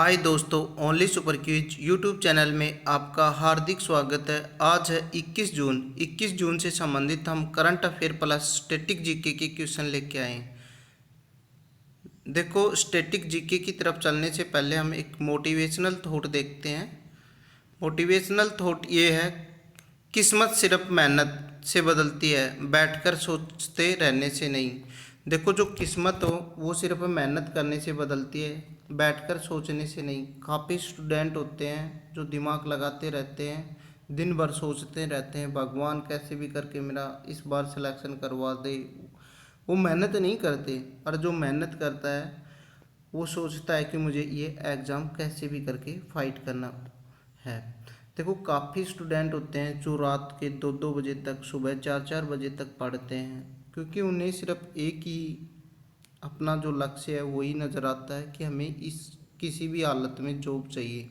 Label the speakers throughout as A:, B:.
A: हाय दोस्तों, only super quiz YouTube channel में आपका हार्दिक स्वागत है। आज है 21 जून। 21 जून से संबंधित हम current affair plus static GK के क्वेश्चन लेके आए हैं। देखो, स्टैटिक जीके की तरफ चलने से पहले हम एक मोटिवेशनल थॉट देखते हैं। मोटिवेशनल थॉट ये है, किस्मत सिर्फ मेहनत से बदलती है, बैठकर सोचते रहने से नहीं। देखो, जो किस्मत हो वो सिर्फ मेहनत करने से बदलती है, बैठकर सोचने से नहीं। काफ़ी स्टूडेंट होते हैं जो दिमाग लगाते रहते हैं, दिन भर सोचते रहते हैं भगवान कैसे भी करके मेरा इस बार सिलेक्शन करवा दे। वो मेहनत नहीं करते, और जो मेहनत करता है वो सोचता है कि मुझे ये एग्ज़ाम कैसे भी करके फाइट करना है। देखो, काफ़ी स्टूडेंट होते हैं जो रात के 2-2 बजे तक, सुबह 4-4 बजे तक पढ़ते हैं, क्योंकि उन्हें सिर्फ एक ही अपना जो लक्ष्य है वही नज़र आता है कि हमें इस किसी भी हालत में जॉब चाहिए।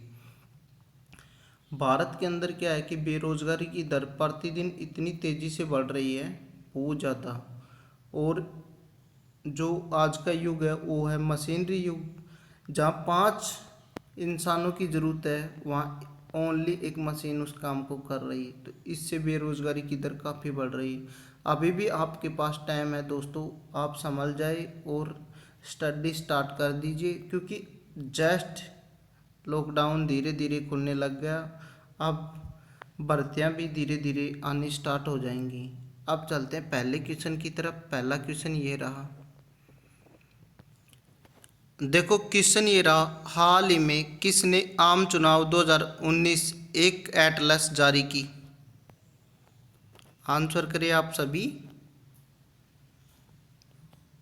A: भारत के अंदर क्या है कि बेरोजगारी की दर प्रतिदिन इतनी तेज़ी से बढ़ रही है, बहुत ज़्यादा। और जो आज का युग है वो है मशीनरी युग। जहाँ 5 इंसानों की ज़रूरत है, वहाँ ओनली एक मशीन उस काम को कर रही है। तो इससे बेरोज़गारी की दर काफ़ी बढ़ रही है। अभी भी आपके पास टाइम है दोस्तों, आप संभल जाए और स्टडी स्टार्ट कर दीजिए, क्योंकि जस्ट लॉकडाउन धीरे धीरे खुलने लग गया। अब भर्तियाँ भी धीरे धीरे आनी स्टार्ट हो जाएंगी। अब चलते हैं पहले क्वेश्चन की तरफ। पहला क्वेश्चन ये रहा। देखो, क्वेश्चन ये रहा, हाल ही में किसने आम चुनाव 2019 एक एटलस जारी की? आंसर करिए आप सभी।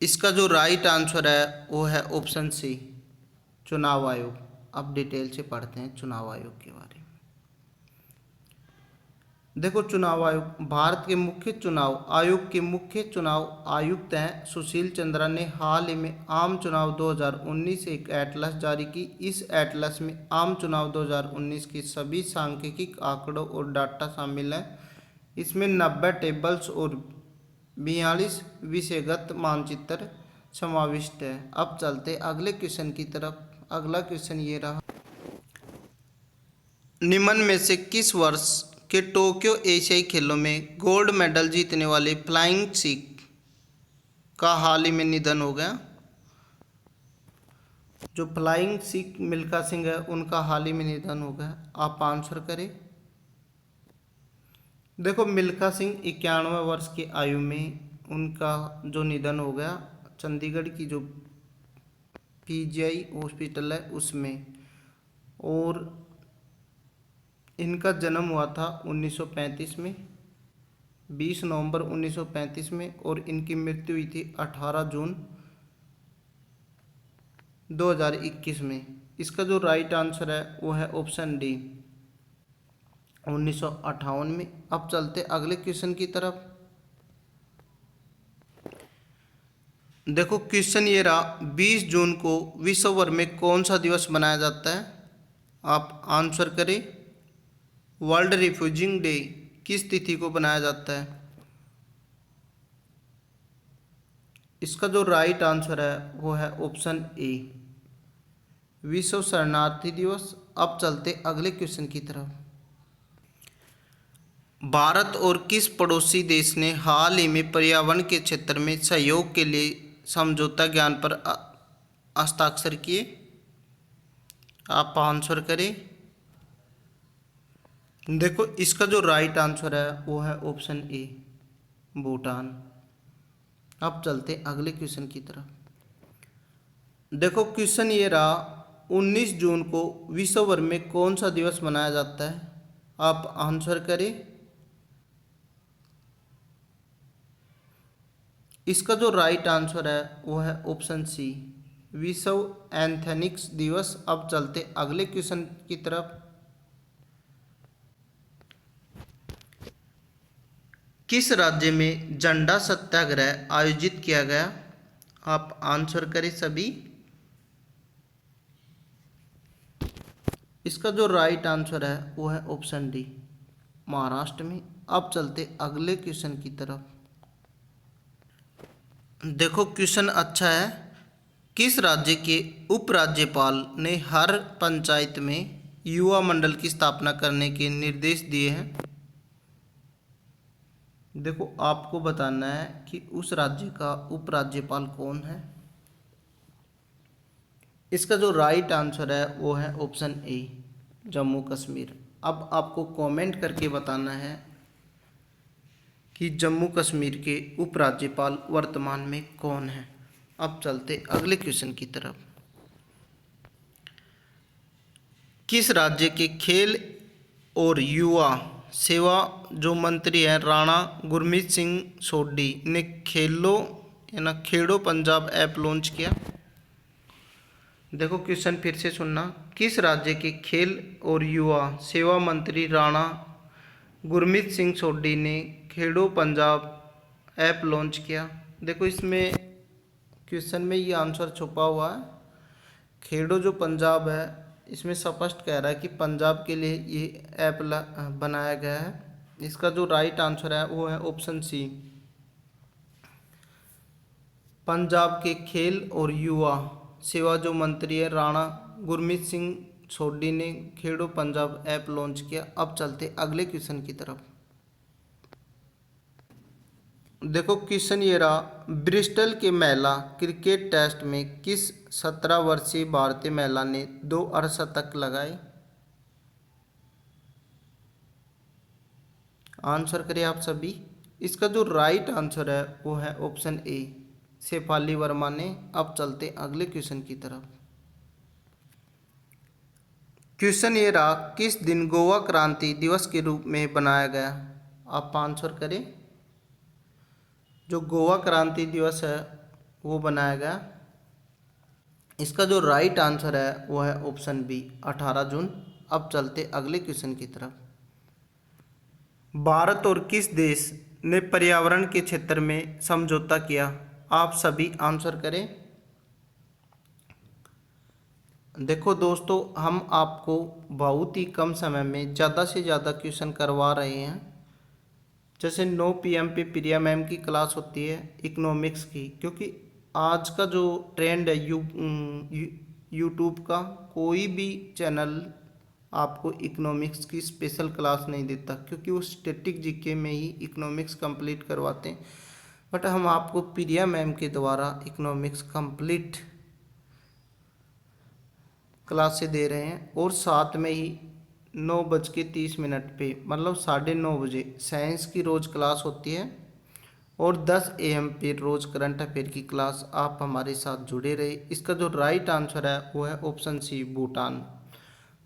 A: इसका जो राइट आंसर है वो है ऑप्शन सी, चुनाव आयोग। अब डिटेल से पढ़ते हैं चुनाव आयोग के बारे में। देखो, चुनाव आयोग भारत के मुख्य चुनाव आयोग के मुख्य चुनाव आयुक्त हैं सुशील चंद्रा ने हाल ही में आम चुनाव 2019 एक एटलस जारी की। इस एटलस में आम चुनाव 2019 के सभी सांख्यिकी आंकड़ों और डाटा शामिल है। इसमें 90 टेबल्स और 42 विषयगत मानचित्र समाविष्ट है। अब चलते अगले क्वेश्चन की तरफ। अगला क्वेश्चन ये रहा, निम्न में से किस वर्ष के टोक्यो एशियाई खेलों में गोल्ड मेडल जीतने वाले फ्लाइंग सिख का हाल ही में निधन हो गया? जो फ्लाइंग सिख मिल्खा सिंह है उनका हाल ही में निधन हो गया। आप आंसर करें। देखो, मिल्खा सिंह 91 वर्ष की आयु में उनका जो निधन हो गया, चंडीगढ़ की जो पीजीआई हॉस्पिटल है उसमें। और इनका जन्म हुआ था 1935 में, 20 नवंबर 1935 में, और इनकी मृत्यु हुई थी 18 जून 2021 में। इसका जो राइट आंसर है वो है ऑप्शन डी, 1958 में। अब चलते अगले क्वेश्चन की तरफ। देखो, क्वेश्चन ये रहा, 20 जून को विश्व भर में कौन सा दिवस मनाया जाता है? आप आंसर करें। वर्ल्ड रिफ्यूजिंग डे किस तिथि को बनाया जाता है? इसका जो राइट आंसर है वो है ऑप्शन ए, विश्व शरणार्थी दिवस। अब चलते अगले क्वेश्चन की तरफ। भारत और किस पड़ोसी देश ने हाल ही में पर्यावरण के क्षेत्र में सहयोग के लिए समझौता ज्ञान पर हस्ताक्षर किए? आप आंसर करें। देखो, इसका जो राइट आंसर है वो है ऑप्शन ए, भूटान। अब चलते अगले क्वेश्चन की तरफ। देखो, क्वेश्चन ये रहा, 19 जून को विश्व भर में कौन सा दिवस मनाया जाता है? आप आंसर करें। इसका जो राइट आंसर है वो है ऑप्शन सी, विश्व एंथेनिक्स दिवस। अब चलते अगले क्वेश्चन की तरफ। किस राज्य में झंडा सत्याग्रह आयोजित किया गया? आप आंसर करें सभी। इसका जो राइट आंसर है वो है ऑप्शन डी, महाराष्ट्र में। अब चलते अगले क्वेश्चन की तरफ। देखो, क्वेश्चन अच्छा है। किस राज्य के उपराज्यपाल ने हर पंचायत में युवा मंडल की स्थापना करने के निर्देश दिए हैं? देखो आपको बताना है कि उस राज्य का उपराज्यपाल कौन है। इसका जो राइट आंसर है वो है ऑप्शन ए, जम्मू कश्मीर। अब आपको कमेंट करके बताना है कि जम्मू कश्मीर के उपराज्यपाल वर्तमान में कौन है। अब चलते अगले क्वेश्चन की तरफ। किस राज्य के खेल और युवा सेवा जो मंत्री हैं राणा गुरमीत सिंह सोढी ने खेलो पंजाब ऐप लॉन्च किया? देखो क्वेश्चन फिर से सुनना। किस राज्य के खेल और युवा सेवा मंत्री राणा गुरमीत सिंह सोढी ने खेलो पंजाब ऐप लॉन्च किया? देखो इसमें क्वेश्चन में ये आंसर छुपा हुआ है। खेलो जो पंजाब है इसमें स्पष्ट कह रहा है कि पंजाब के लिए ये ऐप बनाया गया है। इसका जो राइट आंसर है वो है ऑप्शन सी, पंजाब के खेल और युवा सेवा जो मंत्री है राणा गुरमीत सिंह सोढी ने खेलो पंजाब ऐप लॉन्च किया। अब चलते अगले क्वेश्चन की तरफ। देखो क्वेश्चन ये रहा, ब्रिस्टल के महिला क्रिकेट टेस्ट में किस 17 वर्षीय भारतीय महिला ने 2 अर्धशतक लगाए? आंसर करें आप सभी। इसका जो राइट आंसर है वो है ऑप्शन ए, शेफाली वर्मा ने। अब चलते अगले क्वेश्चन की तरफ। क्वेश्चन ये रहा, किस दिन गोवा क्रांति दिवस के रूप में बनाया गया? आप आंसर करें। जो गोवा क्रांति दिवस है वो बनाया गया। इसका जो राइट आंसर है वो है ऑप्शन बी, 18 जून। अब चलते अगले क्वेश्चन की तरफ। भारत और किस देश ने पर्यावरण के क्षेत्र में समझौता किया? आप सभी आंसर करें। देखो दोस्तों हम आपको बहुत ही कम समय में ज़्यादा से ज़्यादा क्वेश्चन करवा रहे हैं। जैसे 9 PM पे प्रिया मैम की क्लास होती है इकोनॉमिक्स की, क्योंकि आज का जो ट्रेंड है यूट्यूब का, कोई भी चैनल आपको इकोनॉमिक्स की स्पेशल क्लास नहीं देता, क्योंकि वो स्टैटिक जीके में ही इकोनॉमिक्स कंप्लीट करवाते हैं। बट हम आपको प्रिया मैम के द्वारा इकोनॉमिक्स कंप्लीट क्लास से दे रहे हैं। और साथ में ही 9:30 पे मतलब 9:30 बजे साइंस की रोज़ क्लास होती है और 10 AM पे रोज़ करंट अफेयर की क्लास। आप हमारे साथ जुड़े रहे। इसका जो राइट आंसर है वो है ऑप्शन सी, भूटान।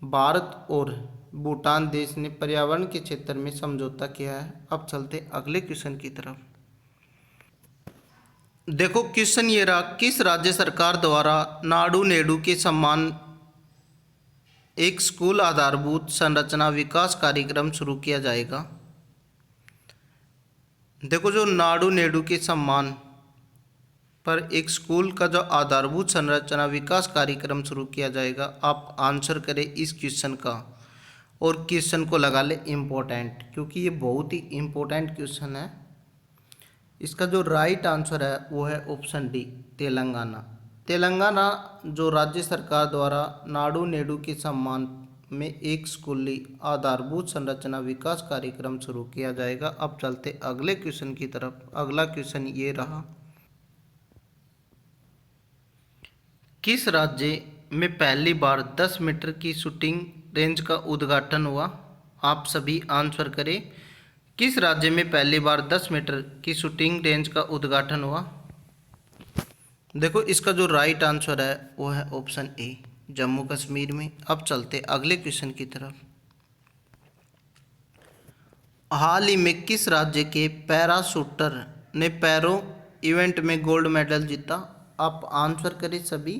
A: भारत और भूटान देश ने पर्यावरण के क्षेत्र में समझौता किया है। अब चलते अगले क्वेश्चन की तरफ। देखो क्वेश्चन ये रहा, किस राज्य सरकार द्वारा नाडू नेडू के सम्मान एक स्कूल आधारभूत संरचना विकास कार्यक्रम शुरू किया जाएगा? देखो जो नाडू नेडू के सम्मान पर एक स्कूल का जो आधारभूत संरचना विकास कार्यक्रम शुरू किया जाएगा। आप आंसर करें इस क्वेश्चन का और क्वेश्चन को लगा ले इम्पोर्टेंट, क्योंकि ये बहुत ही इम्पोर्टेंट क्वेश्चन है। इसका जो राइट आंसर है वो है ऑप्शन डी, तेलंगाना। तेलंगाना जो राज्य सरकार द्वारा नाडू नेडू के सम्मान में एक स्कूली आधारभूत संरचना विकास कार्यक्रम शुरू किया जाएगा। अब चलते अगले क्वेश्चन की तरफ। अगला क्वेश्चन ये रहा, किस राज्य में पहली बार 10 मीटर की शूटिंग रेंज का उद्घाटन हुआ? आप सभी आंसर करें। किस राज्य में पहली बार 10 मीटर की शूटिंग रेंज का उद्घाटन हुआ? देखो इसका जो राइट आंसर है वो है ऑप्शन ए, जम्मू कश्मीर में। अब चलते अगले क्वेश्चन की तरफ। हाल ही में किस राज्य के पैराशूटर ने पैरो इवेंट में गोल्ड मेडल जीता? आप आंसर करें सभी।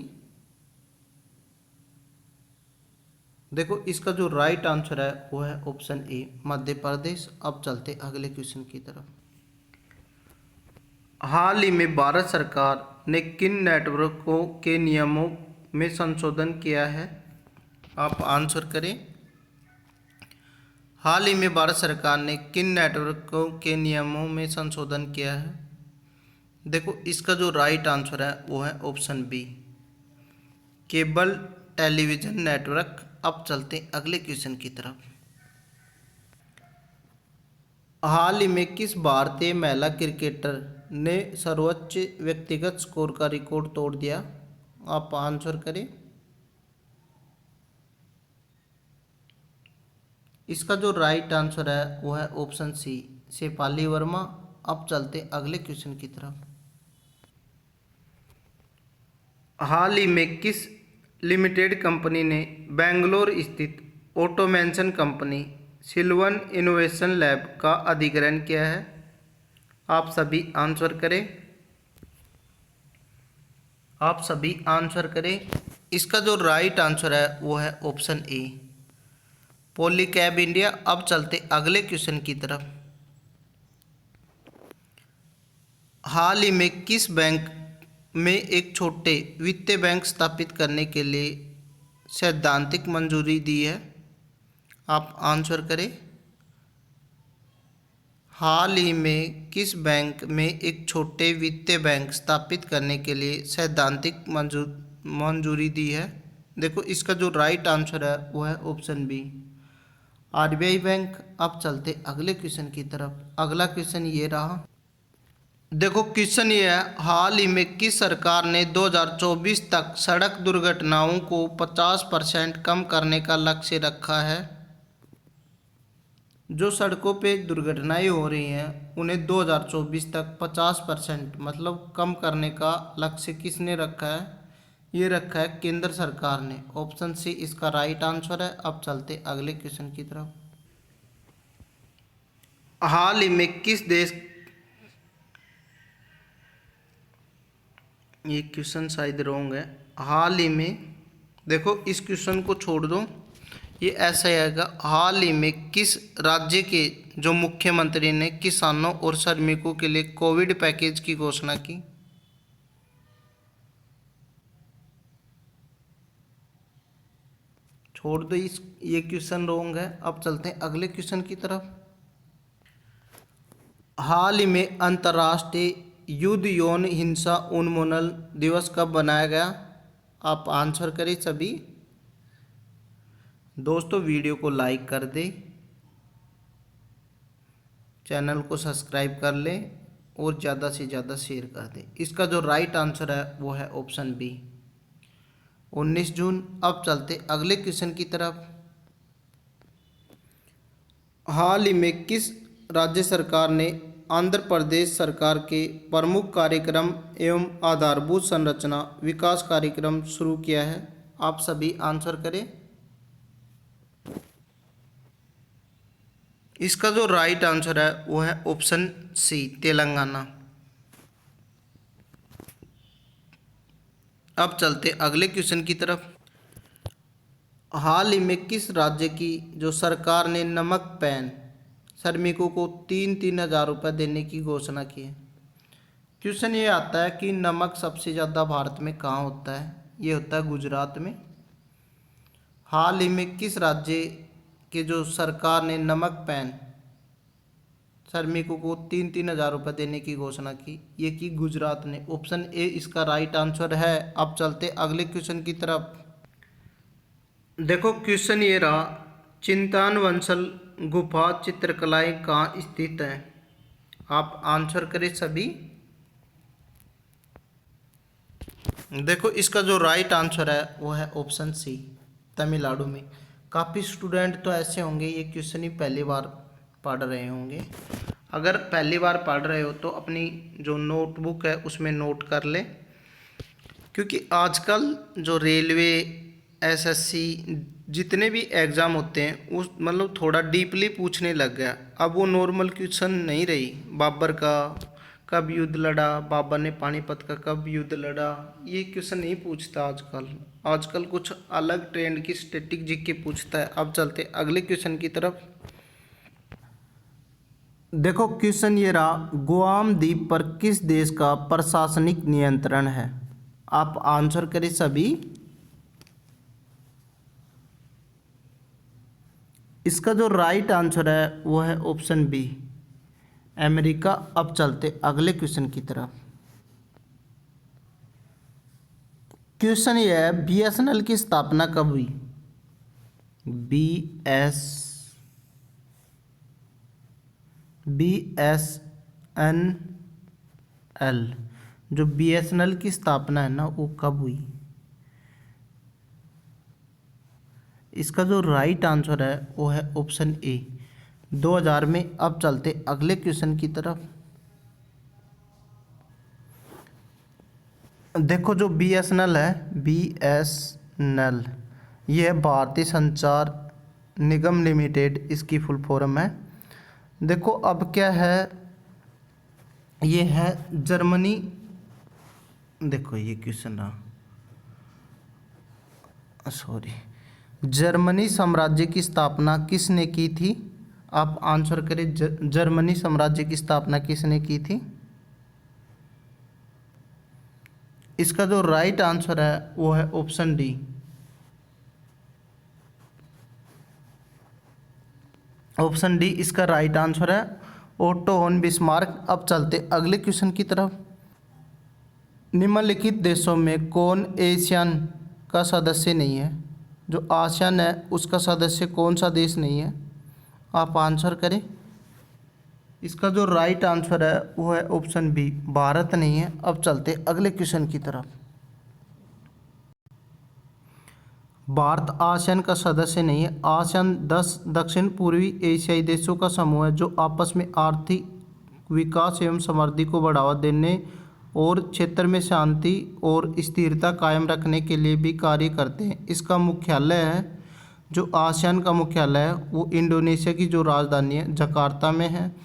A: देखो इसका जो राइट आंसर है वो है ऑप्शन ए, मध्य प्रदेश। अब चलते अगले क्वेश्चन की तरफ। हाल ही में भारत सरकार ने किन नेटवर्कों के नियमों में संशोधन किया है? आप आंसर करें। हाल ही में भारत सरकार ने किन नेटवर्कों के नियमों में संशोधन किया है? देखो इसका जो राइट आंसर है वो है option B, cable television network. अब चलते हैं अगले क्वेश्चन की तरफ। हाल ही में किस भारतीय महिला क्रिकेटर ने सर्वोच्च व्यक्तिगत स्कोर का रिकॉर्ड तोड़ दिया? आप आंसर करें। इसका जो राइट आंसर है वो है ऑप्शन सी, शेफाली वर्मा। अब चलते हैं अगले क्वेश्चन की तरफ। हाल ही में किस लिमिटेड कंपनी ने बेंगलोर स्थित ऑटोमेशन कंपनी सिल्वन इनोवेशन लैब का अधिग्रहण किया है? आप सभी आंसर करें। आप सभी आंसर करें। इसका जो राइट आंसर है वो है ऑप्शन ए, पॉलीकैब इंडिया। अब चलते अगले क्वेश्चन की तरफ। हाल ही में किस बैंक में एक छोटे वित्तीय बैंक स्थापित करने के लिए सैद्धांतिक मंजूरी दी है? आप आंसर करें। हाल ही में किस बैंक में एक छोटे वित्तीय बैंक स्थापित करने के लिए सैद्धांतिक मंजूरी दी है? देखो, इसका जो राइट आंसर है वो है ऑप्शन बी, आरबीआई बैंक। अब चलते अगले क्वेश्चन की तरफ। अगला क्वेश्चन ये रहा। देखो, क्वेश्चन ये है, हाल ही में किस सरकार ने 2024 तक सड़क दुर्घटनाओं को 50% कम करने का लक्ष्य रखा है? जो सड़कों पे दुर्घटनाएं हो रही हैं उन्हें 2024 तक 50% मतलब कम करने का लक्ष्य किसने रखा है? ये रखा है केंद्र सरकार ने। ऑप्शन सी इसका राइट आंसर है। अब चलते अगले क्वेश्चन की तरफ। हाल ही में किस देश, ये क्वेश्चन शायद रॉन्ग है। हाल ही में, देखो इस क्वेश्चन को छोड़ दो, ये ऐसा आएगा। हाल ही में किस राज्य के जो मुख्यमंत्री ने किसानों और श्रमिकों के लिए कोविड पैकेज की घोषणा की? छोड़ दो, ये क्वेश्चन रॉन्ग है। अब चलते हैं अगले क्वेश्चन की तरफ। हाल ही में अंतर्राष्ट्रीय युद्ध यौन हिंसा उन्मूलन दिवस कब बनाया गया? आप आंसर करें सभी। दोस्तों, वीडियो को लाइक कर दें, चैनल को सब्सक्राइब कर लें और ज़्यादा से ज़्यादा शेयर कर दें। इसका जो राइट आंसर है वो है ऑप्शन बी, 19 जून। अब चलते अगले क्वेश्चन की तरफ। हाल ही में किस राज्य सरकार ने आंध्र प्रदेश सरकार के प्रमुख कार्यक्रम एवं आधारभूत संरचना विकास कार्यक्रम शुरू किया है? आप सभी आंसर करें। इसका जो राइट आंसर है वो है ऑप्शन सी, तेलंगाना। अब चलते अगले क्वेश्चन की तरफ। हाल ही में किस राज्य की जो सरकार ने नमक पैन श्रमिकों को 3-3 हज़ार रुपये देने की घोषणा की है? क्वेश्चन ये आता है कि नमक सबसे ज़्यादा भारत में कहाँ होता है? ये होता है गुजरात में। हाल ही में किस राज्य के जो सरकार ने नमक पैन श्रमिकों को 3-3 हज़ार रुपये देने की घोषणा की? ये की गुजरात ने। ऑप्शन ए इसका राइट आंसर है। अब चलते अगले क्वेश्चन की तरफ। देखो, क्वेश्चन ये रहा, चिंतान वंशल गुफा चित्रकलाएं कहाँ स्थित हैं? आप आंसर करें सभी। देखो, इसका जो राइट आंसर है वो है ऑप्शन सी, तमिलनाडु में। काफ़ी स्टूडेंट तो ऐसे होंगे ये क्वेश्चन ही पहली बार पढ़ रहे होंगे। अगर पहली बार पढ़ रहे हो तो अपनी जो नोटबुक है उसमें नोट कर ले, क्योंकि आजकल जो रेलवे, एसएससी जितने भी एग्ज़ाम होते हैं उस मतलब थोड़ा डीपली पूछने लग गया। अब वो नॉर्मल क्वेश्चन नहीं रही, बाबर का कब युद्ध लड़ा, बाबर ने पानीपत का कब युद्ध लड़ा, ये क्वेश्चन नहीं पूछता आजकल। आजकल कुछ अलग ट्रेंड की स्टैटिक जीके पूछता है। अब चलते अगले क्वेश्चन की तरफ। देखो, क्वेश्चन ये रहा, गुआम द्वीप पर किस देश का प्रशासनिक नियंत्रण है? आप आंसर करें सभी। इसका जो राइट आंसर है वो है ऑप्शन बी, अमेरिका। अब चलते अगले क्वेश्चन की तरफ। क्वेश्चन ये है, बीएसएनएल की स्थापना कब हुई? बीएसएनएल, जो बीएसएनएल की स्थापना है ना, वो कब हुई? इसका जो राइट आंसर है वो है ऑप्शन ए, 2000 में। अब चलते अगले क्वेश्चन की तरफ। देखो जो बीएसएनएल है, बीएसएनएल ये है भारतीय संचार निगम लिमिटेड, इसकी फुल फॉर्म है। देखो अब क्या है, ये है जर्मनी। देखो ये क्वेश्चन रहा, सॉरी, जर्मनी साम्राज्य की स्थापना किसने की थी? आप आंसर करें, जर्मनी साम्राज्य की स्थापना किसने की थी? इसका जो राइट आंसर है वो है ऑप्शन डी, ऑप्शन डी इसका राइट आंसर है, ओटो होन बिस्मार्क। अब चलते अगले क्वेश्चन की तरफ। निम्नलिखित देशों में कौन एशियन का सदस्य नहीं है? जो आसियान है उसका सदस्य कौन सा देश नहीं है? आप आंसर करें। इसका जो राइट आंसर है वो है ऑप्शन बी, भारत नहीं है। अब चलते अगले क्वेश्चन की तरफ। भारत आसियान का सदस्य नहीं है। आसियान 10 दक्षिण पूर्वी एशियाई देशों का समूह है जो आपस में आर्थिक विकास एवं समृद्धि को बढ़ावा देने और क्षेत्र में शांति और स्थिरता कायम रखने के लिए भी कार्य करते हैं। इसका मुख्यालय है, जो आसियान का मुख्यालय है वो इंडोनेशिया की जो राजधानी है जकार्ता में है।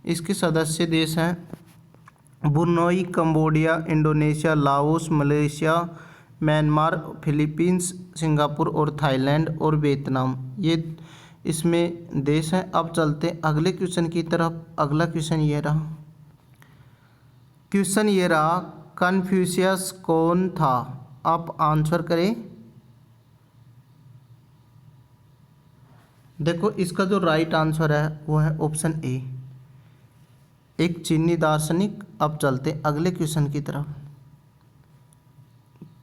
A: इसके सदस्य देश हैं Brunei, Cambodia, Indonesia, Laos, Malaysia, Myanmar, Philippines, Singapore और थाईलैंड और वियतनाम, ये इसमें देश हैं। अब चलते अगले क्वेश्चन की तरफ। अगला क्वेश्चन ये रहा, क्वेश्चन ये रहा, कन्फ्यूशियस कौन था? आप आंसर करें। देखो इसका जो राइट आंसर है वो है ऑप्शन ए, एक चीनी दार्शनिक। अब चलते अगले क्वेश्चन की तरफ।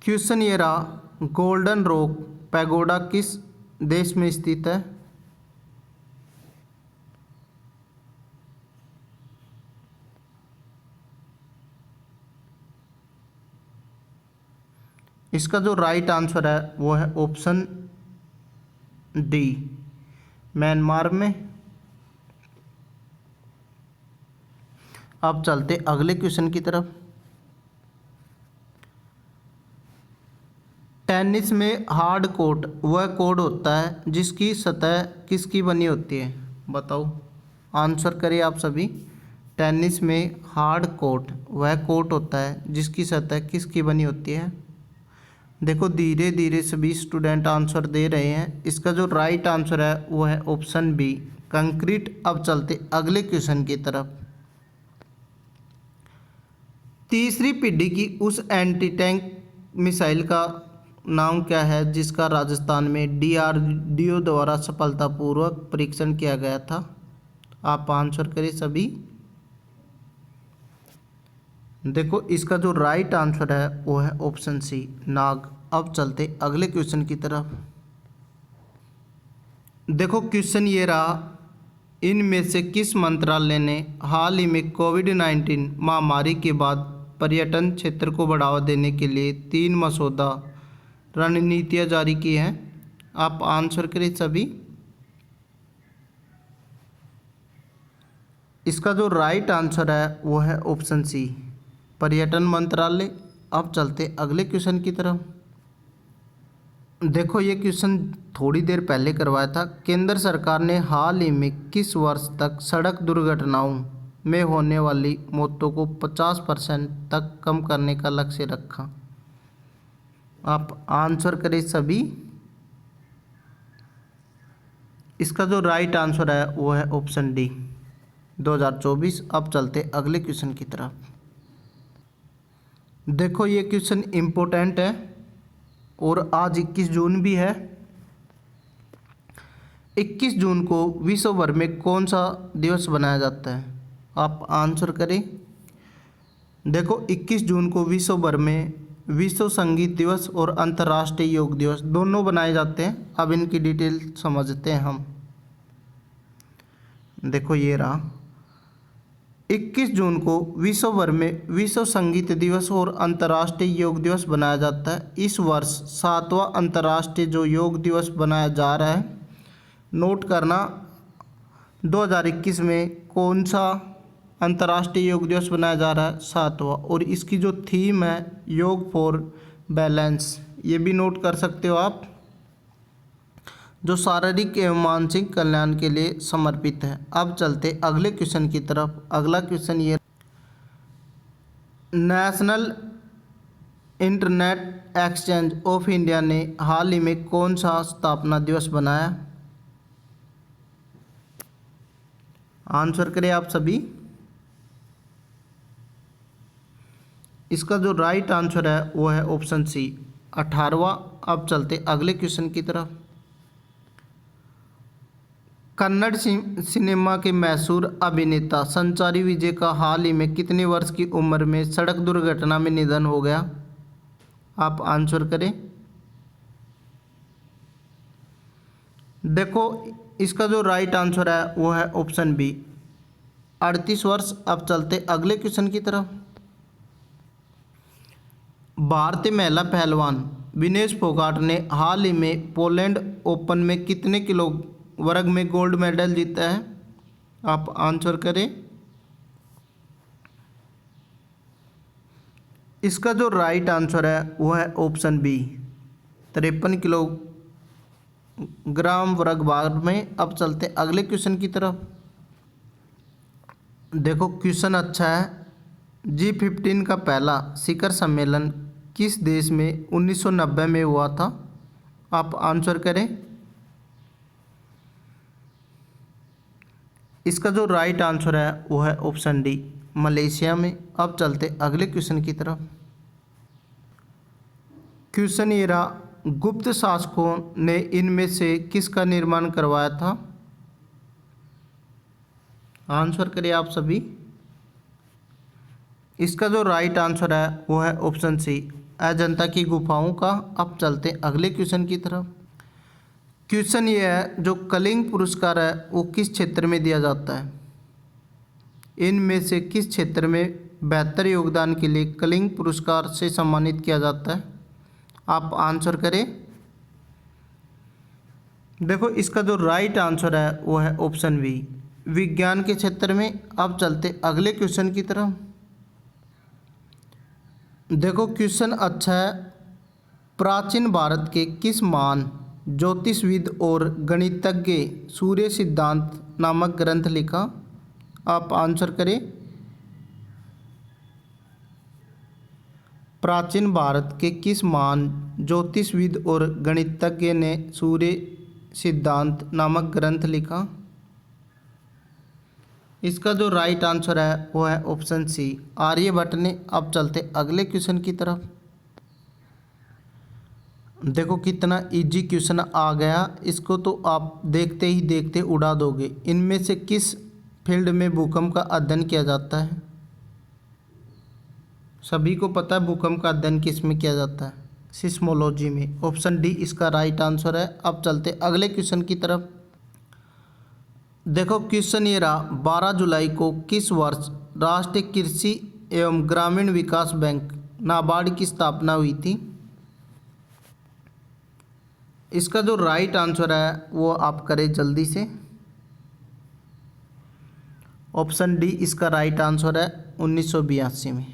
A: क्वेश्चन ये रहा, गोल्डन रॉक पैगोडा किस देश में स्थित है? इसका जो राइट आंसर है वो है ऑप्शन डी, म्यांमार में। अब चलते अगले क्वेश्चन की तरफ। टेनिस में हार्ड कोर्ट वह कोर्ट होता है जिसकी सतह किसकी बनी होती है? बताओ, आंसर करिए आप सभी। टेनिस में हार्ड कोर्ट वह कोर्ट होता है जिसकी सतह किसकी बनी होती है? देखो धीरे धीरे सभी स्टूडेंट आंसर दे रहे हैं। इसका जो राइट आंसर है वो है ऑप्शन बी, कंक्रीट। अब चलते अगले क्वेश्चन की तरफ। तीसरी पीढ़ी की उस एंटी टैंक मिसाइल का नाम क्या है जिसका राजस्थान में डीआरडीओ द्वारा सफलतापूर्वक परीक्षण किया गया था? आप आंसर करें सभी। देखो इसका जो राइट आंसर है वो है ऑप्शन सी, नाग। अब चलते अगले क्वेश्चन की तरफ। देखो क्वेश्चन ये रहा, इनमें से किस मंत्रालय ने हाल ही में कोविड-19 महामारी के बाद पर्यटन क्षेत्र को बढ़ावा देने के लिए 3 मसौदा रणनीतियाँ जारी की हैं? आप आंसर करें सभी। इसका जो राइट आंसर है वो है ऑप्शन सी, पर्यटन मंत्रालय। अब चलते अगले क्वेश्चन की तरफ। देखो ये क्वेश्चन थोड़ी देर पहले करवाया था। केंद्र सरकार ने हाल ही में किस वर्ष तक सड़क दुर्घटनाओं में होने वाली मौतों को 50% तक कम करने का लक्ष्य रखा? आप आंसर करें सभी। इसका जो राइट आंसर है वो है ऑप्शन डी, 2024। अब चलते अगले क्वेश्चन की तरफ। देखो ये क्वेश्चन इम्पोर्टेंट है और आज 21 जून भी है। 21 जून को विश्व भर में कौन सा दिवस बनाया जाता है? आप आंसर करें। देखो 21 जून को विश्व भर में विश्व संगीत दिवस और अंतर्राष्ट्रीय योग दिवस दोनों बनाए जाते हैं। अब इनकी डिटेल समझते हैं हम। देखो ये रहा, 21 जून को विश्व भर में विश्व संगीत दिवस और अंतर्राष्ट्रीय योग दिवस बनाया जाता है। इस वर्ष 7वां अंतर्राष्ट्रीय जो योग दिवस बनाया जा रहा है, नोट करना 2021 में कौन सा अंतर्राष्ट्रीय योग दिवस बनाया जा रहा है, 7वां। और इसकी जो थीम है योग फॉर बैलेंस, ये भी नोट कर सकते हो आप, जो शारीरिक एवं मानसिक कल्याण के लिए समर्पित है। अब चलते अगले क्वेश्चन की तरफ। अगला क्वेश्चन ये, national internet exchange of India ने हाल ही में कौन सा स्थापना दिवस बनाया? आंसर करें आप सभी। इसका जो राइट आंसर है वो है ऑप्शन सी, 18वां। अब चलते अगले क्वेश्चन की तरफ। कन्नड़ सिनेमा के मशहूर अभिनेता संचारी विजय का हाल ही में कितने वर्ष की उम्र में सड़क दुर्घटना में निधन हो गया? आप आंसर करें। देखो इसका जो राइट आंसर है वो है ऑप्शन बी, 38 वर्ष। अब चलते अगले क्वेश्चन की तरफ। भारतीय महिला पहलवान विनेश फोगाट ने हाल ही में पोलैंड ओपन में कितने किलो वर्ग में गोल्ड मेडल जीता है? आप आंसर करें। इसका जो राइट आंसर है वो है ऑप्शन बी, 53 किलोग्राम वर्ग भाग में। अब चलते अगले क्वेश्चन की तरफ। देखो क्वेश्चन अच्छा है। G15 का पहला शिखर सम्मेलन किस देश में 1990 में हुआ था? आप आंसर करें। इसका जो राइट आंसर है वो है ऑप्शन डी, मलेशिया में। अब चलते अगले क्वेश्चन की तरफ। क्वेश्चन ये रहा, गुप्त शासकों ने इनमें से किसका निर्माण करवाया था? आंसर करिए आप सभी। इसका जो राइट आंसर है वो है ऑप्शन सी, अजंता की गुफाओं का। अब चलते अगले क्वेश्चन की तरफ। क्वेश्चन ये है, जो कलिंग पुरस्कार है वो किस क्षेत्र में दिया जाता है? इनमें से किस क्षेत्र में बेहतर योगदान के लिए कलिंग पुरस्कार से सम्मानित किया जाता है? आप आंसर करें। देखो इसका जो राइट आंसर है वो है ऑप्शन बी, विज्ञान के क्षेत्र में। अब चलते अगले क्वेश्चन की तरफ। देखो क्वेश्चन अच्छा है, प्राचीन भारत के किस महान ज्योतिषविद और गणितज्ञ सूर्य सिद्धांत नामक ग्रंथ लिखा? आप आंसर करें। प्राचीन भारत के किस महान ज्योतिषविद और गणितज्ञ ने सूर्य सिद्धांत नामक ग्रंथ लिखा? इसका जो राइट आंसर है वो है ऑप्शन सी, आर्यभट्ट ने। अब चलते अगले क्वेश्चन की तरफ। देखो कितना इजी क्वेश्चन आ गया, इसको तो आप देखते ही देखते उड़ा दोगे। इनमें से किस फील्ड में भूकंप का अध्ययन किया जाता है? सभी को पता है भूकंप का अध्ययन किस में किया जाता है, सिस्मोलॉजी में। ऑप्शन डी इसका राइट आंसर है। अब चलते अगले क्वेश्चन की तरफ। देखो क्वेश्चन ये रहा, 12 जुलाई को किस वर्ष राष्ट्रीय कृषि एवं ग्रामीण विकास बैंक नाबार्ड की स्थापना हुई थी? इसका जो राइट आंसर है वो आप करें जल्दी से। ऑप्शन डी इसका राइट आंसर है 1982 में।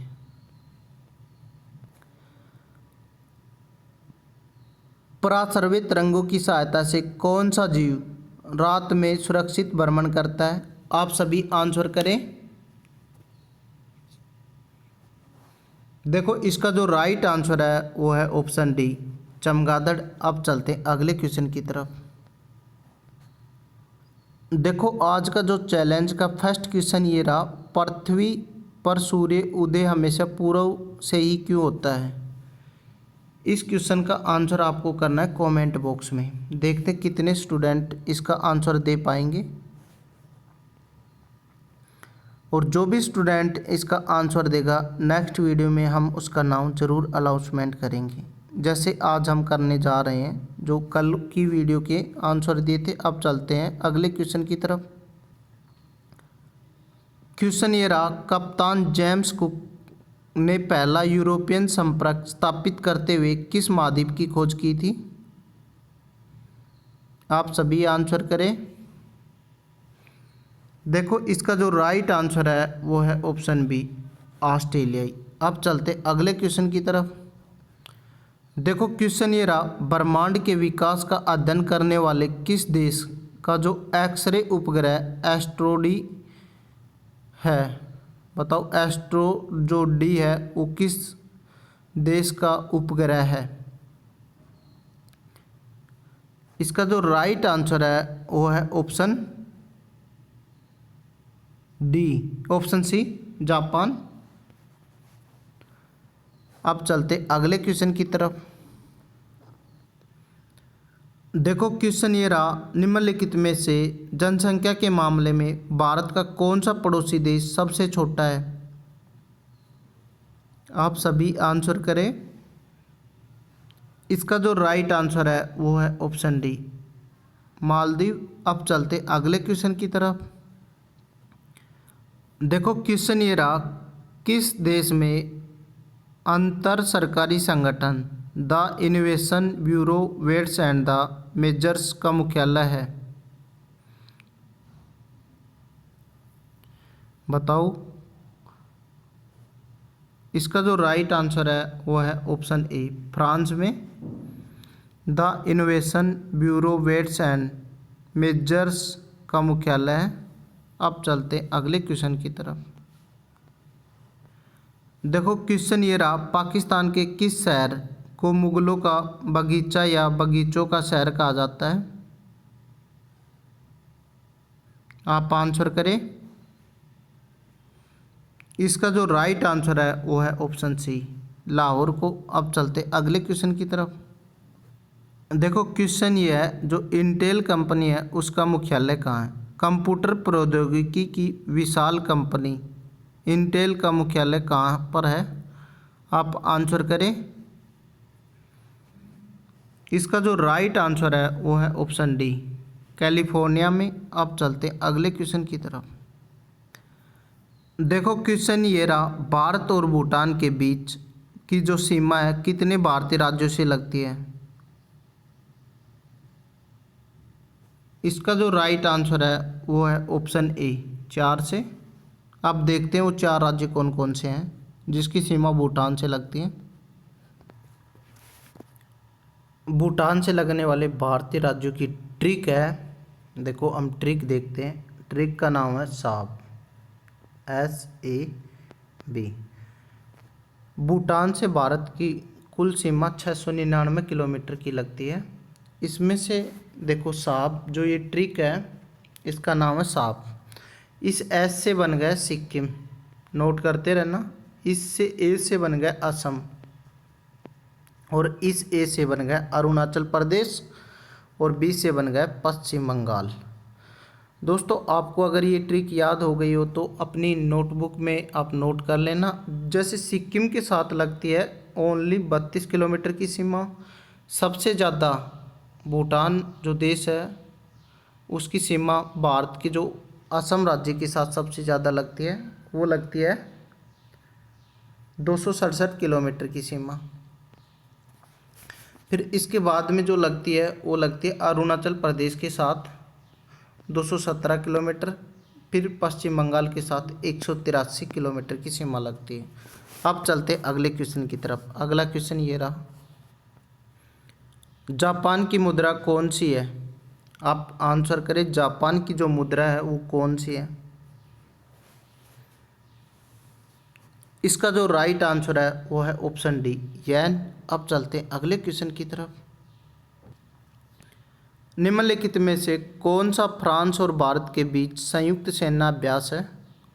A: पराश्रवित रंगों की सहायता से कौन सा जीव रात में सुरक्षित भ्रमण करता है? आप सभी आंसर करें। देखो इसका जो राइट आंसर है वो है ऑप्शन डी, चमगादड़। अब चलते अगले क्वेश्चन की तरफ। देखो आज का जो चैलेंज का फर्स्ट क्वेश्चन ये रहा, पृथ्वी पर सूर्य उदय हमेशा पूर्व से ही क्यों होता है? इस क्वेश्चन का आंसर आपको करना है कमेंट बॉक्स में। देखते कितने स्टूडेंट इसका आंसर दे पाएंगे। और जो भी स्टूडेंट इसका आंसर देगा नेक्स्ट वीडियो में हम उसका नाम ज़रूर अनाउंसमेंट करेंगे। जैसे आज हम करने जा रहे हैं, जो कल की वीडियो के आंसर दिए थे। अब चलते हैं अगले क्वेश्चन की तरफ। क्वेश्चन ये रहा, कप्तान जेम्स कुक ने पहला यूरोपियन संपर्क स्थापित करते हुए किस महाद्वीप की खोज की थी? आप सभी आंसर करें। देखो इसका जो राइट आंसर है वो है ऑप्शन बी, ऑस्ट्रेलियाई। अब चलते अगले क्वेश्चन की तरफ। देखो क्वेश्चन ये रहा, ब्रह्मांड के विकास का अध्ययन करने वाले किस देश का जो एक्सरे उपग्रह एस्ट्रोडी है? बताओ, एस्ट्रो जो डी है वो किस देश का उपग्रह है? इसका जो राइट आंसर है वो है option D, option C, Japan. अब चलते अगले क्वेश्चन की तरफ। देखो क्वेश्चन ये रहा, निम्नलिखित में से जनसंख्या के मामले में भारत का कौन सा पड़ोसी देश सबसे छोटा है? आप सभी आंसर करें। इसका जो राइट आंसर है वो है ऑप्शन डी, मालदीव। अब चलते अगले क्वेश्चन की तरफ। देखो क्वेश्चन ये रहा, किस देश में अंतर सरकारी संगठन the innovation bureau weights and the measures का मुख्यालय है? बताओ। इसका जो राइट आंसर है वो है ऑप्शन ए, फ्रांस में the innovation bureau weights and measures का मुख्यालय है। अब चलते अगले क्वेश्चन की तरफ। देखो क्वेश्चन ये रहा, पाकिस्तान के किस शहर को मुगलों का बगीचा या बगीचों का शहर कहा जाता है? आप आंसर करें। इसका जो राइट आंसर है वो है ऑप्शन सी, लाहौर को। अब चलते अगले क्वेश्चन की तरफ। देखो क्वेश्चन ये है, जो इंटेल कंपनी है उसका मुख्यालय कहाँ है? कंप्यूटर प्रौद्योगिकी की विशाल कंपनी इंटेल का मुख्यालय कहाँ पर है? आप आंसर करें। इसका जो राइट आंसर है वो है ऑप्शन डी, कैलिफोर्निया में। अब चलते अगले क्वेश्चन की तरफ। देखो क्वेश्चन ये रहा, भारत और भूटान के बीच की जो सीमा है कितने भारतीय राज्यों से लगती है? इसका जो राइट आंसर है वो है ऑप्शन ए, 4 से। अब देखते हैं वो 4 राज्य कौन कौन से हैं जिसकी सीमा भूटान से लगती है। भूटान से लगने वाले भारतीय राज्यों की ट्रिक है। देखो हम ट्रिक देखते हैं। ट्रिक का नाम है साब, SAB। भूटान से भारत की कुल सीमा 699 किलोमीटर की लगती है। इसमें से देखो साब जो ये ट्रिक है इसका नाम है साब। इस एस से बन गया सिक्किम, नोट करते रहना। इससे ए से बन गया असम और इस ए से बन गया अरुणाचल प्रदेश और बी से बन गया पश्चिम बंगाल। दोस्तों आपको अगर ये ट्रिक याद हो गई हो तो अपनी नोटबुक में आप नोट कर लेना। जैसे सिक्किम के साथ लगती है ओनली 32 किलोमीटर की सीमा। सबसे ज़्यादा भूटान जो देश है उसकी सीमा भारत के जो असम राज्य के साथ सबसे ज़्यादा लगती है, वो लगती है 267 किलोमीटर की सीमा। फिर इसके बाद में जो लगती है वो लगती है अरुणाचल प्रदेश के साथ 217 किलोमीटर। फिर पश्चिम बंगाल के साथ 183 किलोमीटर की सीमा लगती है। अब चलते अगले क्वेश्चन की तरफ। अगला क्वेश्चन ये रहा, जापान की मुद्रा कौन सी है? आप आंसर करें। जापान की जो मुद्रा है वो कौन सी है? इसका जो राइट आंसर है वो है ऑप्शन डी, येन। अब चलते हैं अगले क्वेश्चन की तरफ। निम्नलिखित में से कौन सा फ्रांस और भारत के बीच संयुक्त सेना अभ्यास है?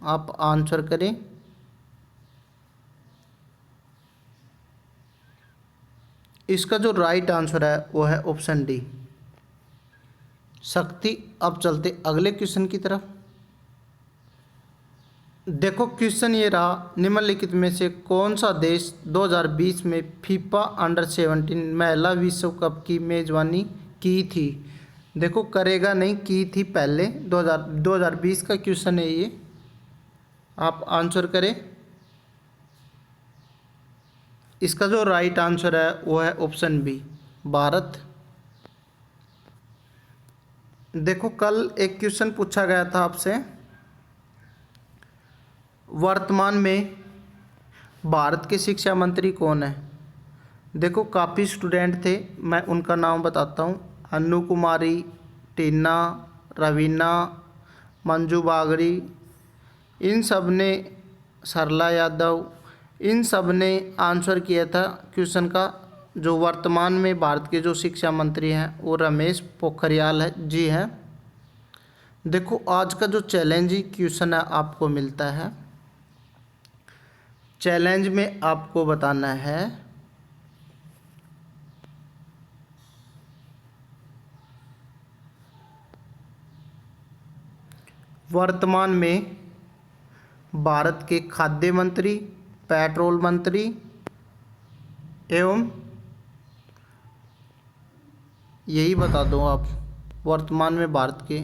A: आप आंसर करें। इसका जो राइट आंसर है वो है ऑप्शन डी, शक्ति। अब चलते अगले क्वेश्चन की तरफ। देखो क्वेश्चन ये रहा, निम्नलिखित में से कौन सा देश 2020 में फीफा अंडर-17 महिला विश्व कप की मेजबानी की थी। देखो करेगा नहीं, की थी पहले। 2020 का क्वेश्चन है ये, आप आंसर करें। इसका जो राइट आंसर है वो है ऑप्शन बी, भारत। देखो कल एक क्वेश्चन पूछा गया था आपसे, वर्तमान में भारत के शिक्षा मंत्री कौन है। देखो काफ़ी स्टूडेंट थे, मैं उनका नाम बताता हूँ। अनु कुमारी, टीना, रवीना, मंजू बागड़ी, इन सब ने, सरला यादव, इन सब ने आंसर किया था क्वेश्चन का। जो वर्तमान में भारत के जो शिक्षा मंत्री हैं वो रमेश पोखरियाल जी हैं। देखो आज का जो चैलेंजिंग क्वेश्चन है आपको मिलता है। चैलेंज में आपको बताना है वर्तमान में भारत के खाद्य मंत्री, पेट्रोल मंत्री एवं, यही बता दो आप, वर्तमान में भारत के